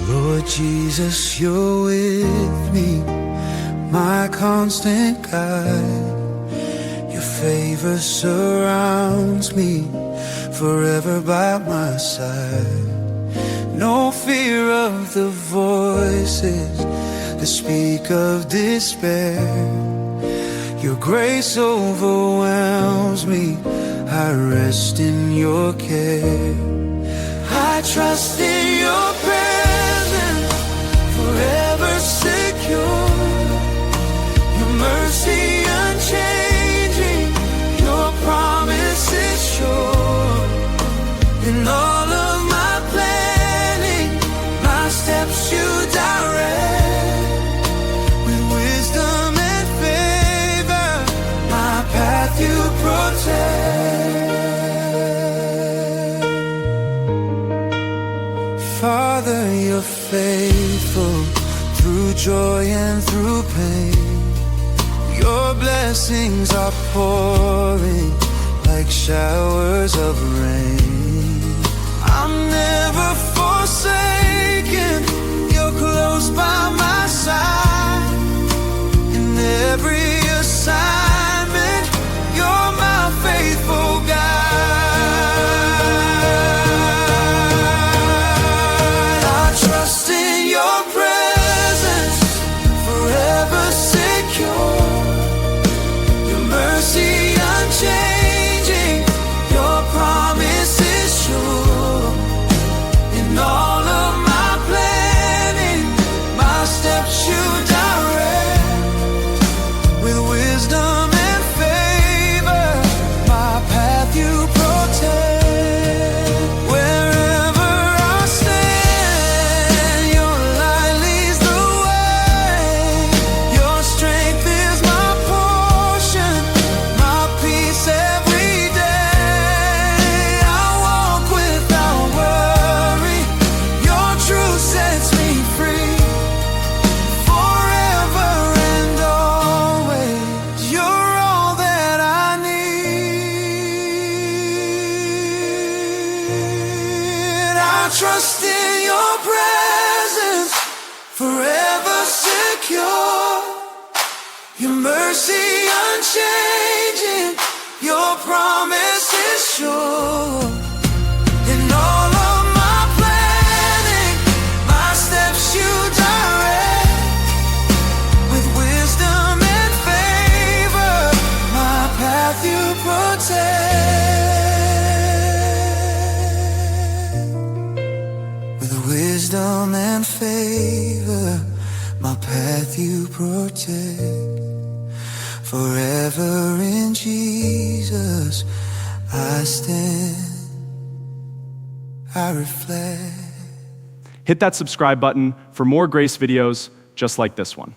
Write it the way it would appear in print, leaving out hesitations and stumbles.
Lord Jesus, you're with me, my constant guide. Your favor surrounds me, forever by my side. No fear of the voices that speak of despair. Your grace overwhelms me, I rest in your care. I trust in your presence, forever secure. Your mercy unchanging, your promise is sure. In all of my planning, my steps you direct. With wisdom and favor, my path you protect. Father, you're faithful through joy and through pain. Your blessings are pouring like showers of rain. I'm never forsaken, you're close by my side. In every assignment, you're my faithful guide. Trust in your presence, forever secure. Your mercy unchanging, your promise is sure. In all of my planning, my steps you direct. With wisdom and favor, my path you protect. Wisdom and favor, my path you protect. Forever in Jesus I stand, I reflect. Hit that subscribe button for more grace videos just like this one.